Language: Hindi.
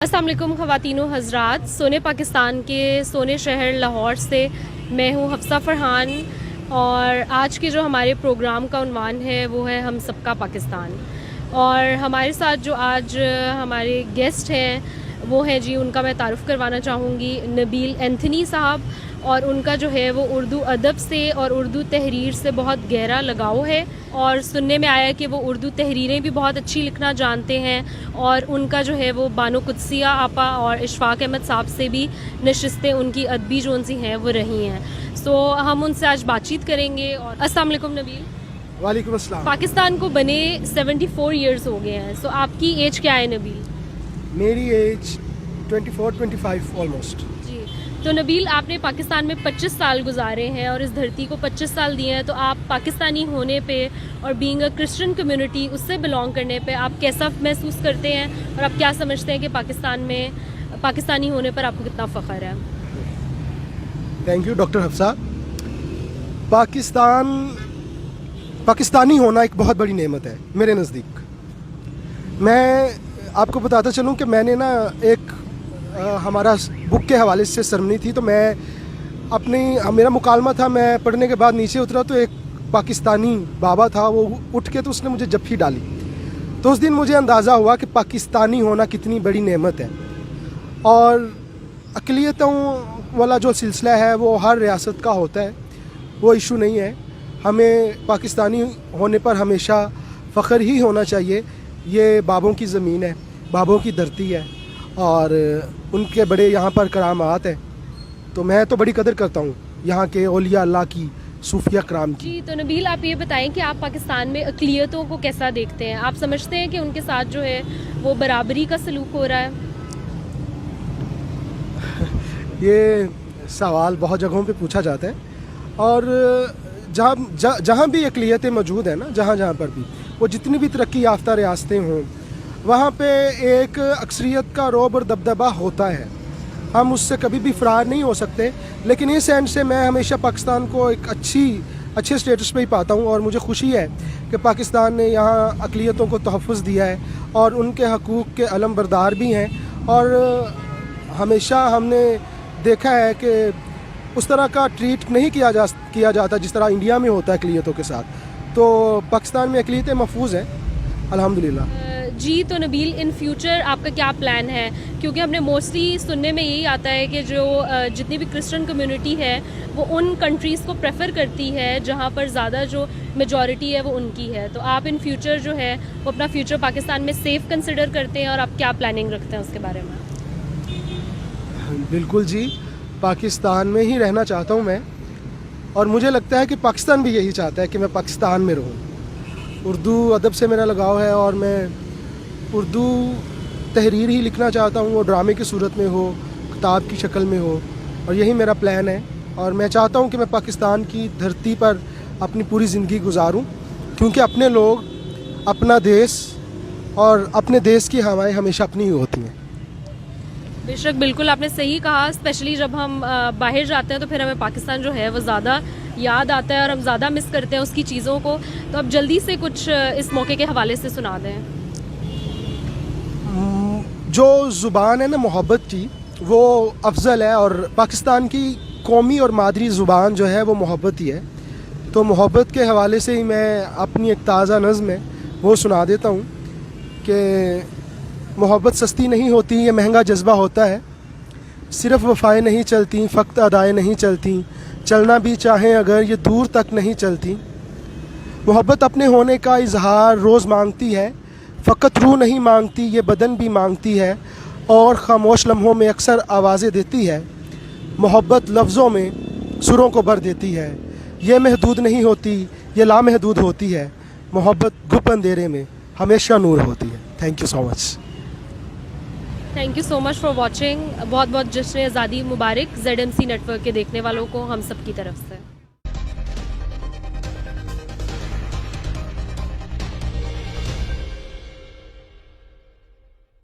अस्सलाम वालेकुम ख़वातीनो हज़रात। सोने पाकिस्तान के सोने शहर लाहौर से मैं हूँ हफ्सा फ़रहान और आज के जो हमारे प्रोग्राम का उन्वान है वो है हम सबका पाकिस्तान। और हमारे साथ जो आज हमारे गेस्ट हैं वो हैं जी, उनका मैं तारुफ़ करवाना चाहूँगी, नबील एंथनी साहब। और उनका जो है वो उर्दू अदब से और उर्दू तहरीर से बहुत गहरा लगाव है और सुनने में आया कि वो उर्दू तहरीरें भी बहुत अच्छी लिखना जानते हैं। और उनका जो है वो बानो कुदसिया आपा और इशफाक अहमद साहब से भी नशिस्तें उनकी अदबी जोन सी हैं वो रही हैं। सो हम उनसे आज बातचीत करेंगे। और अस्सलाम वालेकुम नबील। वालेकुम अस्सलाम। पाकिस्तान को बने 74 ईयर्स हो गए हैं। सो आपकी एज क्या है नबील? मेरी एज 24-25 ऑलमोस्ट। जी, तो नबील आपने पाकिस्तान में 25 साल गुजारे हैं और इस धरती को 25 साल दिए हैं, तो आप पाकिस्तानी होने पे और बीइंग अ क्रिश्चियन कम्युनिटी उससे बिलोंग करने पे आप कैसा महसूस करते हैं और आप क्या समझते हैं कि पाकिस्तान में पाकिस्तानी होने पर आपको कितना फ़ख्र है? Thank you doctor Hafsa. Pakistani होना एक बहुत बड़ी नेमत है मेरे नज़दीक। मैं आपको बताता चलूँ कि मैंने ना एक हमारा बुक के हवाले से सरमनी थी, तो मैं मेरा मुकालमा था, मैं पढ़ने के बाद नीचे उतरा तो एक पाकिस्तानी बाबा था, वो उठ के तो उसने मुझे जप्फी डाली। तो उस दिन मुझे अंदाज़ा हुआ कि पाकिस्तानी होना कितनी बड़ी नेमत है। और अक़लियतों वाला जो सिलसिला है वो हर रियासत का होता है, वो इशू नहीं है। हमें पाकिस्तानी होने पर हमेशा फ़ख्र ही होना चाहिए। ये बाबों की ज़मीन है, बाबों की धरती है और उनके बड़े यहाँ पर करामात हैं। तो मैं तो बड़ी कदर करता हूँ यहाँ के औलिया अल्लाह की, सूफिया कराम की। जी, तो नबील आप ये बताएं कि आप पाकिस्तान में अक़लियतों को कैसा देखते हैं? आप समझते हैं कि उनके साथ जो है वो बराबरी का सलूक हो रहा है? ये सवाल बहुत जगहों पे पूछा जाता है और जहाँ भी अक़लियतें मौजूद हैं ना, जहाँ पर भी वो जितनी भी तरक्की याफ्ता रियासतें हों, वहाँ पे एक अक्सरियत का रौब और दबदबा होता है। हम उससे कभी भी फ़रार नहीं हो सकते। लेकिन इस एंड से मैं हमेशा पाकिस्तान को एक अच्छे स्टेटस पे ही पाता हूँ और मुझे खुशी है कि पाकिस्तान ने यहाँ अक़लियतों को तहफ़्फ़ुज़ दिया है और उनके हकूक़ के अलमबरदार भी हैं। और हमेशा हमने देखा है कि उस तरह का ट्रीट नहीं किया जाता जिस तरह इंडिया में होता है अक़लियतों के साथ। तो पाकिस्तान में अक़लियतें महफूज़ हैं अल्हम्दुलिल्लाह। जी, तो नबील इन फ्यूचर आपका क्या प्लान है? क्योंकि हमने मोस्टली सुनने में यही आता है कि जो जितनी भी क्रिश्चियन कम्युनिटी है वो उन कंट्रीज़ को प्रेफर करती है जहाँ पर ज़्यादा जो मेजॉरिटी है वो उनकी है। तो आप इन फ्यूचर जो है वो अपना फ्यूचर पाकिस्तान में सेफ़ कंसिडर करते हैं और आप क्या प्लानिंग रखते हैं उसके बारे में? बिल्कुल जी, पाकिस्तान में ही रहना चाहता हूँ मैं और मुझे लगता है कि पाकिस्तान भी यही चाहता है कि मैं पाकिस्तान में रहूँ। उर्दू अदब से मेरा लगाव है और मैं उर्दू तहरीर ही लिखना चाहता हूँ, वो ड्रामे की सूरत में हो, किताब की शक्ल में हो, और यही मेरा प्लान है। और मैं चाहता हूँ कि मैं पाकिस्तान की धरती पर अपनी पूरी ज़िंदगी गुजारूँ, क्योंकि अपने लोग, अपना देश और अपने देश की हवाएं हमेशा अपनी ही होती हैं। बेशक, बिल्कुल आपने सही कहा। स्पेशली जब हम बाहर जाते हैं तो फिर हमें पाकिस्तान जो है वो ज़्यादा याद आता है और हम ज़्यादा मिस करते हैं उसकी चीज़ों को। तो अब जल्दी से कुछ इस मौके के हवाले से सुना दें। जो ज़ुबान है ना मोहब्बत की, वो अफजल है और पाकिस्तान की कौमी और मादरी ज़ुबान जो है वो मोहब्बत ही है। तो मोहब्बत के हवाले से ही मैं अपनी एक ताज़ा नज़्म है वो सुना देता हूँ कि मोहब्बत सस्ती नहीं होती, ये महंगा जज्बा होता है। सिर्फ़ वफ़ाएं नहीं चलती, फ़क़्त अदाएं नहीं चलती, चलना भी चाहें अगर ये दूर तक नहीं चलती। मोहब्बत अपने होने का इजहार रोज़ मांगती है, फ़कत रूह नहीं मांगती, ये बदन भी मांगती है और ख़ामोश लम्हों में अक्सर आवाज़ें देती है। मोहब्बत लफ्ज़ों में सुरों को भर देती है, ये महदूद नहीं होती, ये लामहदूद होती है। मोहब्बत गुप अंधेरे में हमेशा नूर होती है। Thank you so much. Thank you so much for watching. बहुत बहुत जश्न आज़ादी मुबारक ZMC नेटवर्क के देखने वालों को हम सब की तरफ से।